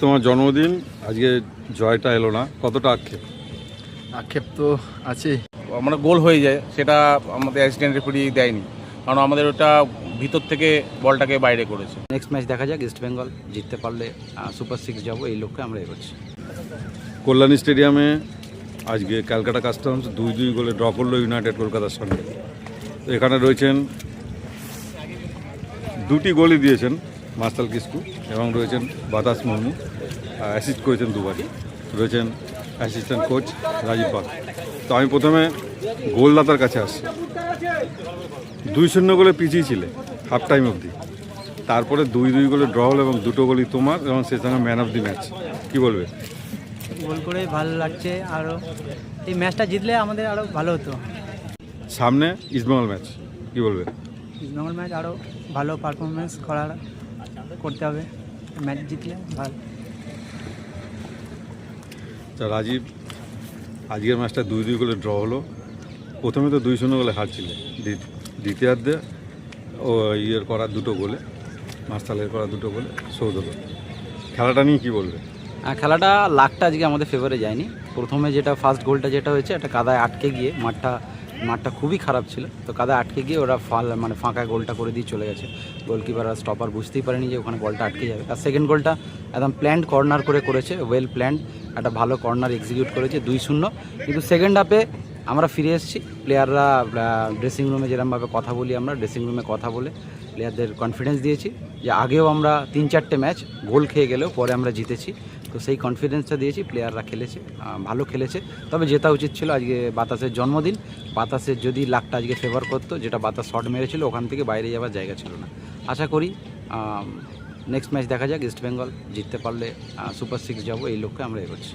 তোমার জন্মদিন, আজকে জয়টা এলো না, কতটা আক্ষেপ? আক্ষেপ তো আছে। আমরা গোল হয়ে যায় সেটা আমাদের অ্যাসিস্ট্যান্ট রেফারি দেয়নি, কারণ আমাদের ওটা ভিতর থেকে বলটাকে বাইরে করেছে। নেক্সট ম্যাচ দেখা যাক, ইস্ট বেঙ্গল জিততে পারলে সুপার 6 যাবো, এই লক্ষ্যে আমরা এগোচ্ছি। কল্যাণী স্টেডিয়ামে আজকে ক্যালকাটা কাস্টমস 2-2 গোলে ড্র করলো ইউনাইটেড কলকাতার সঙ্গে। তো এখানে রয়েছেন দুটি গোলই দিয়েছেন মার্শাল কিস্কু এবং রয়েছেন বাতাস মুর্মু, অ্যাসিস্ট করেছেন দুবারই, রয়েছেন অ্যাসিস্ট্যান্ট কোচ রাজীব পাল। তো আমি প্রথমে গোলদাতার কাছে আসছি। 2-0 গোলে পিছিয়ে ছিলে হাফ টাইম অবধি, তারপরে 2-2 গোলে ড্র হল এবং দুটো গোলই তোমার এবং সেই সঙ্গে ম্যান অফ দি ম্যাচ। কী বলবে? গোল করে ভালো লাগছে, আরও এই ম্যাচটা জিতলে আমাদের আরও ভালো হতো। সামনে ইস্টবেঙ্গল ম্যাচ, কী বলবে? ইস্টবেঙ্গল ম্যাচ আরও ভালো পারফরমেন্স করতে হবে, ম্যাচ জিতলে ভালো। তা রাজীব, আজকের ম্যাচটা 2-2 গোলে ড্র হলো। প্রথমে তো 2-0 গোলে হারছিলে, দ্বিতীয়ার্ধে ও ইয়ের করা দুটো গোলে, মার্শালের করা দুটো গোলে শোধ হলো। খেলাটা নিয়ে কী বলবে? খেলাটা লাকটা আজকে আমাদের ফেভারে যায়নি। প্রথমে যেটা ফার্স্ট গোলটা যেটা হয়েছে, একটা কাদায় আটকে গিয়ে মাঠটা খুবই খারাপ ছিল, তো কাদায় আটকে গিয়ে ওরা ফাঁকা গোলটা করে দিয়ে চলে গেছে। গোলকিপার আর স্টপার বুঝতেই পারেনি যে ওখানে বলটা আটকে যাবে। আর সেকেন্ড গোলটা একদম প্ল্যান্ড কর্নার করেছে, ওয়েল প্ল্যান্ড, একটা ভালো কর্নার এক্সিকিউট করেছে 2-0। কিন্তু সেকেন্ড হাফে আমরা ফিরে এসেছি, প্লেয়াররা ড্রেসিং রুমে যেরকমভাবে কথা বলি, আমরা ড্রেসিং রুমে কথা বলে প্লেয়ারদের কনফিডেন্স দিয়েছি যে আগেও আমরা 3-4টে ম্যাচ গোল খেয়ে গেলেও পরে আমরা জিতেছি। তো সেই কনফিডেন্সটা দিয়েছি, প্লেয়াররা খেলেছে, ভালো খেলেছে। তবে জেতা উচিত ছিল, আজকে বাতাসের জন্মদিন, বাতাসের যদি লাকটা আজকে ফেভার করতো, যেটা বাতাস শট মেরেছিল ওখান থেকে বাইরে যাওয়ার জায়গা ছিল না। আশা করি নেক্সট ম্যাচ দেখা যাক, ইস্ট বেঙ্গল জিততে পারলে সুপার 6 যাবো, এই লক্ষ্যে আমরা এগোচ্ছি।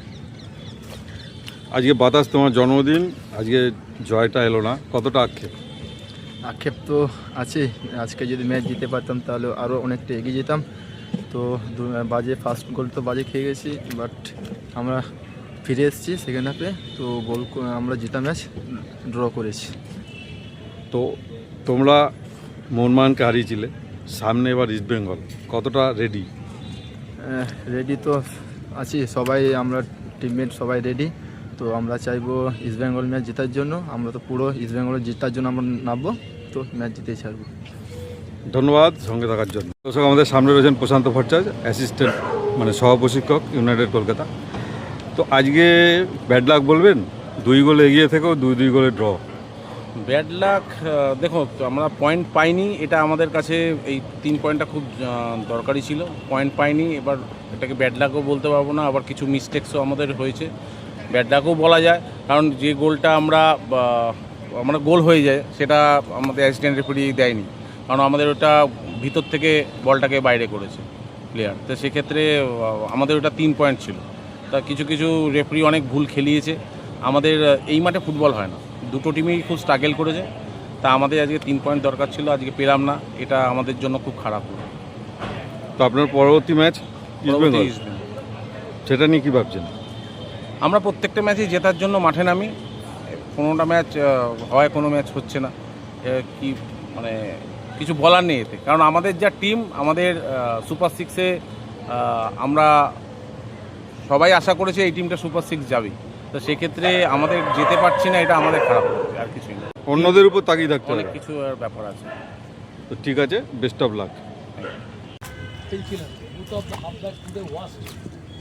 আজকে বাতাস তোমার জন্মদিন, আজকে জয়টা এলো না, কতটা আক্ষেপ? আক্ষেপ তো আছে। আজকে যদি ম্যাচ জিতে পারতাম তাহলে আরও অনেকটা এগিয়ে যেতাম। তো বাজে ফার্স্ট গোল তো বাজে খেয়ে গেছি, বাট আমরা ফিরে এসেছি সেকেন্ড হাফে। তো আমরা জিতা ম্যাচ ড্র করেছি। তো তোমরা মোহনবাগানকে হারিয়েছিলে, সামনে এবার ইস্ট বেঙ্গল, কতটা রেডি? রেডি তো আছি, সবাই আমরা টিমমেট সবাই রেডি। তো আমরা চাইবো ইস্ট বেঙ্গল ম্যাচ জেতার জন্য। আমরা তো পুরো ইস্ট বেঙ্গল জেতার জন্য আমরা নামবো, তো ম্যাচ জিতেই ছাড়বো। ধন্যবাদ সঙ্গে থাকার জন্য। দর্শক, আমাদের সামনে রয়েছেন প্রশান্ত ভট্টাচার্য, অ্যাসিস্ট্যান্ট সহ প্রশিক্ষক ইউনাইটেড কলকাতা। তো আজকে ব্যাড লাক বলবেন? 2 গোলে এগিয়ে থেকেও 2-2 গোলে ড্র। ব্যাড লাক, দেখো আমরা পয়েন্ট পাইনি, এটা আমাদের কাছে এই 3 পয়েন্টটা খুব দরকারি ছিল। পয়েন্ট পাইনি, এবার এটাকে ব্যাড লাকও বলতে পারবো না, আবার কিছু মিস্টেক্সও আমাদের হয়েছে, ব্যাড লাকও বলা যায়। কারণ যে গোলটা আমরা গোল হয়ে যায় সেটা আমাদের অ্যাসিস্ট্যান্ট রেফারি দেয়নি, কারণ আমাদের ওটা ভিতর থেকে বলটাকে বাইরে করেছে প্লেয়ার। তো সেক্ষেত্রে আমাদের ওটা 3 পয়েন্ট ছিল। তা কিছু রেফারি অনেক ভুল খেলিয়েছে। আমাদের এই মাঠে ফুটবল হয় না, দুটো টিমই খুব স্ট্রাগল করেছে। তা আমাদের আজকে 3 পয়েন্ট দরকার ছিল, আজকে পেলাম না, এটা আমাদের জন্য খুব খারাপ হলো। তো আপনার পরবর্তী ম্যাচ ইস্ট বেঙ্গল, সেটা নিয়ে কী ভাবছেন? আমরা প্রত্যেকটা ম্যাচই জেতার জন্য মাঠে নামি। কোনোটা ম্যাচ হয়, কোনো ম্যাচ হচ্ছে না, কি কিছু বলার নেই এতে। কারণ আমাদের যা টিম, আমাদের সুপার 6-এ আমরা সবাই আশা করেছি এই টিমটা সুপার 6 যাবেই। তো সেক্ষেত্রে আমাদের যেতে পারছি না, এটা আমাদের খারাপ লাগছে, আর কিছুই না। অন্যদের উপর তাকিয়ে থাকতে অনেক হবে। কিছু ব্যাপার আছে। তো ঠিক আছে, বেস্ট অফ লাক। খেলছিলাম দুটো of the half back to the worst,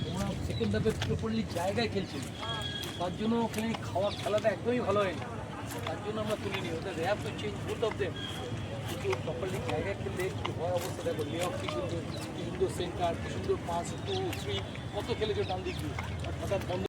ওরা সেকেন্ড হাফে প্রপারলি জায়গায় খেলছিল, তার জন্য ওখানে খেলাটা একদমই ভালো হয়নি, তার জন্য আমরা তুলিনি। ওদের র্যাপ তো চেঞ্জ বোথ অফ দেম, কিন্তু প্রপারলি জায়গায় খেললে কী হয় অবস্থা দেখো। লে অফ কি সুন্দর সেন্টার, কি সুন্দর পাস, 2-3 কত খেলেছে ডান দিক দিয়ে, হঠাৎ বন্ধ।